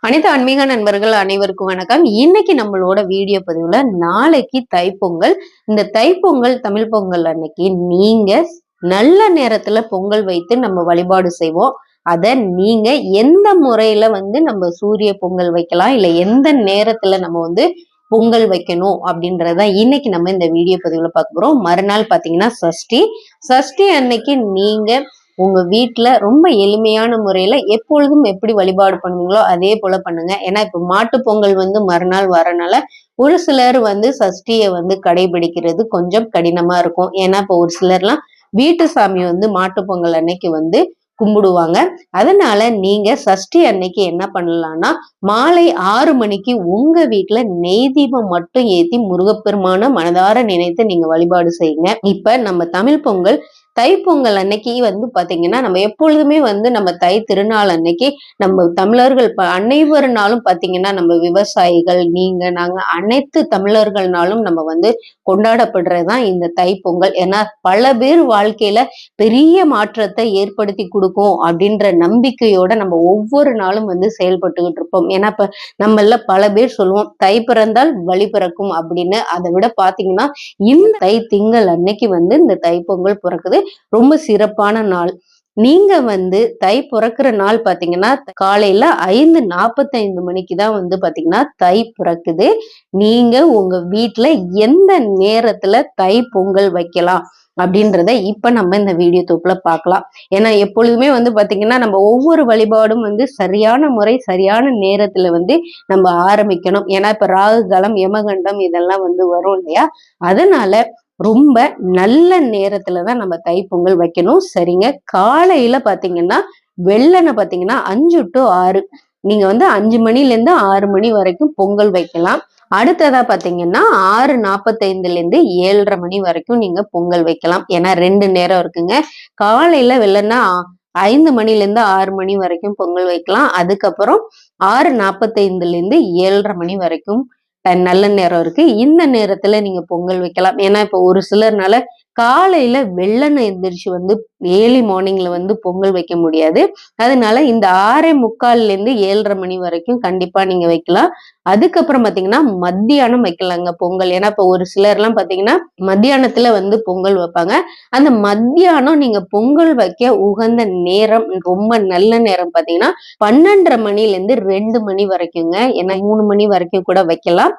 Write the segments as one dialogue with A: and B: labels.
A: அனைத்து ஆன்மீக நண்பர்கள் அனைவருக்கும் வணக்கம். இன்னைக்கு நம்மளோட வீடியோ பதிவுல நாளைக்கு தைப்பொங்கல். இந்த தைப்பொங்கல் தமிழ் பொங்கல் அன்னைக்கு நீங்க நல்ல நேரத்துல பொங்கல் வைத்து நம்ம வழிபாடு செய்வோம். அத நீங்க எந்த முறையில நம்ம சூரிய பொங்கல் வைக்கலாம், இல்ல எந்த நேரத்துல நம்ம பொங்கல் வைக்கணும் அப்படின்றத இன்னைக்கு நம்ம இந்த வீடியோ பதிவுல பார்க்க போறோம். மறுநாள் பாத்தீங்கன்னா சஷ்டி. சஷ்டி அன்னைக்கு நீங்க உங்க வீட்டுல ரொம்ப எளிமையான முறையில எப்பொழுதும் எப்படி வழிபாடு பண்ணுவீங்களோ அதே போல பண்ணுங்க. ஏன்னா இப்ப மாட்டு பொங்கல் மறுநாள் வரனால ஒரு சிலர் சஷ்டியை கடைபிடிக்கிறது கொஞ்சம் கடினமா இருக்கும். ஏன்னா இப்ப ஒரு சிலர்லாம் வீட்டு சாமி மாட்டு பொங்கல் அன்னைக்கு கும்பிடுவாங்க. அதனால நீங்க சஷ்டி அன்னைக்கு என்ன பண்ணலாம்னா மாலை 6 மணிக்கு உங்க வீட்டுல நெய் தீபம் மட்டும் ஏத்தி முருகப்பெருமான மனதார நினைத்து நீங்க வழிபாடு செய்யுங்க. இப்ப நம்ம தமிழ் பொங்கல் தைப்பொங்கல் அன்னைக்கு பாத்தீங்கன்னா நம்ம எப்பொழுதுமே நம்ம தை திருநாள் அன்னைக்கு நம்ம தமிழர்கள் அனைவருனாலும் பாத்தீங்கன்னா நம்ம விவசாயிகள் நாங்க அனைத்து தமிழர்கள்னாலும் நம்ம கொண்டாடப்படுறதுதான் இந்த தைப்பொங்கல். ஏன்னா பல பேர் வாழ்க்கையில பெரிய மாற்றத்தை ஏற்படுத்தி கொடுக்கும் அப்படின்ற நம்பிக்கையோட நம்ம ஒவ்வொரு நாளும் செயல்பட்டுக்கிட்டு இருப்போம். ஏன்னா இப்ப நம்மள பல பேர் சொல்லுவோம் தை பிறந்தால் வழி பிறக்கும் அப்படின்னு. அதை விட பாத்தீங்கன்னா இந்த தை திங்கள் அன்னைக்கு இந்த தைப்பொங்கல் பிறக்குது. ரொம்ப சிறப்பான நாள். நீங்க தை பிறக்கிற நாள் பாத்தீங்கன்னா காலையில 5:45 மணிக்குதான் பாத்தீங்கன்னா தை பிறக்குது. நீங்க உங்க வீட்டுல எந்த நேரத்துல தை பொங்கல் வைக்கலாம் அப்படின்றத இப்ப நம்ம இந்த வீடியோ தொகுப்புல பார்க்கலாம். ஏன்னா எப்பொழுதுமே பாத்தீங்கன்னா நம்ம ஒவ்வொரு வழிபாடும் சரியான முறை சரியான நேரத்துல நம்ம ஆரம்பிக்கணும். ஏன்னா இப்ப ராகு காலம் யமகண்டம் இதெல்லாம் வரும் இல்லையா. அதனால ரொம்ப நல்ல நேரத்துலதான் நம்ம தைப்பொங்கல் வைக்கணும். சரிங்க, காலையில பாத்தீங்கன்னா வெள்ளனை பாத்தீங்கன்னா 5 to 6 நீங்க 5 மணில இருந்து 6 மணி வரைக்கும் பொங்கல் வைக்கலாம். அடுத்ததா பாத்தீங்கன்னா 6:45 7:30 மணி வரைக்கும் நீங்க பொங்கல் வைக்கலாம். ஏன்னா 2 நேரம் இருக்குங்க. காலையில வெள்ளன்னா 5 மணில இருந்து 6 மணி வரைக்கும் பொங்கல் வைக்கலாம். அதுக்கப்புறம் 6:45 7:30 மணி வரைக்கும் நல்ல நேரம் இருக்கு. இந்த நேரத்துல நீங்க பொங்கல் வைக்கலாம். ஏன்னா இப்ப ஒரு சிலர்னால காலையில வெள்ளனை எந்திரிச்சு ஏர்லி மார்னிங்ல பொங்கல் வைக்க முடியாது. அதனால இந்த 6:45 7:30 மணி வரைக்கும் கண்டிப்பா நீங்க வைக்கலாம். அதுக்கப்புறம் பாத்தீங்கன்னா மத்தியானம் வைக்கலாங்க பொங்கல். ஏன்னா இப்ப ஒரு சிலர் எல்லாம் பாத்தீங்கன்னா மத்தியானத்துல பொங்கல் வைப்பாங்க. அந்த மத்தியானம் நீங்க பொங்கல் வைக்க உகந்த நேரம் ரொம்ப நல்ல நேரம் பாத்தீங்கன்னா 12:30 மணில இருந்து 2 மணி வரைக்குங்க. ஏன்னா 3 மணி வரைக்கும் கூட வைக்கலாம்.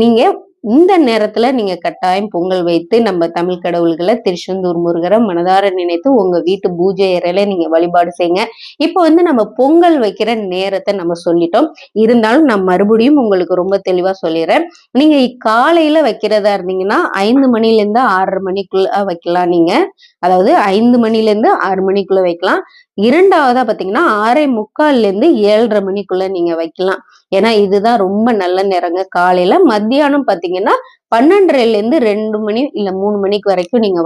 A: நீங்க இந்த நேரத்துல நீங்க கட்டாயம் பொங்கல் வைத்து நம்ம தமிழ் கடவுள்களை திருச்செந்தூர் முருகரை மனதார நினைத்து உங்க வீட்டு பூஜை அறையில நீங்க வழிபாடு செய்யுங்க. இப்ப நம்ம பொங்கல் வைக்கிற நேரத்தை நம்ம சொல்லிட்டோம். இருந்தாலும் நான் மறுபடியும் உங்களுக்கு ரொம்ப தெளிவா சொல்லிடுறேன். நீங்க காலையில வைக்கிறதா இருந்தீங்கன்னா 5 மணில இருந்து 6:30 மணிக்குள்ள வைக்கலாம். நீங்க அதாவது 5 மணில இருந்து 6 மணிக்குள்ள வைக்கலாம். இரண்டாவதா பாத்தீங்கன்னா 6:45 இருந்து 7:30 மணிக்குள்ள நீங்க வைக்கலாம். ஏன்னா இதுதான் ரொம்ப நல்ல நேரங்க காலையில. மத்தியானம் பாத்தீங்கன்னா 12:30 இருந்து 2 மணி இல்ல 3 மணிக்கு வரைக்கும் நீங்க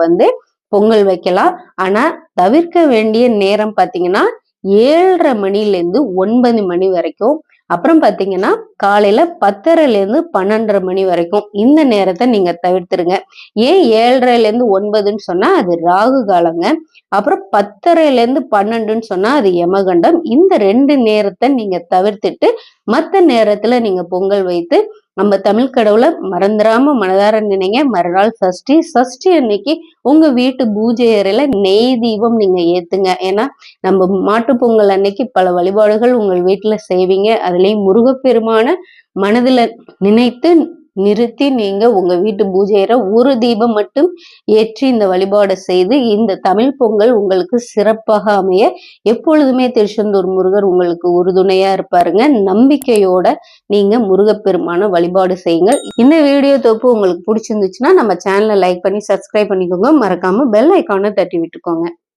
A: பொங்கல் வைக்கலாம். ஆனா தவிர்க்க வேண்டிய நேரம் பாத்தீங்கன்னா 7:30 மணில இருந்து 9 மணி வரைக்கும். அப்புறம் பாத்தீங்கன்னா காலையில 10:30 இருந்து 12:30 மணி வரைக்கும் இந்த நேரத்தை நீங்க தவிர்த்துருங்க. ஏன் 7:30 இருந்து 9ன்னு சொன்னா அது ராகு காலங்க. அப்புறம் 10:30 இருந்து 12ன்னு சொன்னா அது யமகண்டம். இந்த 2 நேரத்தை நீங்க தவிர்த்துட்டு மத்த நேரத்துல நீங்க பொங்கல் வைத்து நம்ம தமிழ் கடவுளை மறந்துடாம மனதார நினைங்க. மறுநாள் சஷ்டி. சஷ்டி அன்னைக்கு உங்க வீட்டு பூஜை அறையில நெய் தீபம் நீங்க ஏத்துங்க. ஏன்னா நம்ம மாட்டு பொங்கல் அன்னைக்கு பல வழிபாடுகள் உங்கள் வீட்டுல செய்வீங்க. அதுலயும் முருகப்பெருமான மனதுல நினைத்து நிறுத்தி நீங்க உங்க வீட்டு பூஜையில ஒரு தீபம் மட்டும் ஏற்றி இந்த வழிபாடை செய்து இந்த தமிழ் பொங்கல் உங்களுக்கு சிறப்பாக அமைய எப்பொழுதுமே திருச்செந்தூர் முருகர் உங்களுக்கு உறுதுணையா இருப்பாருங்க. நம்பிக்கையோட நீங்க முருகப்பெருமான வழிபாடு செய்யுங்கள். இந்த வீடியோ தொகுப்பு உங்களுக்கு பிடிச்சிருந்துச்சுன்னா நம்ம சேனலை லைக் பண்ணி சப்ஸ்கிரைப் பண்ணிக்கோங்க. மறக்காம பெல் ஐக்கானை தட்டி விட்டுக்கோங்க.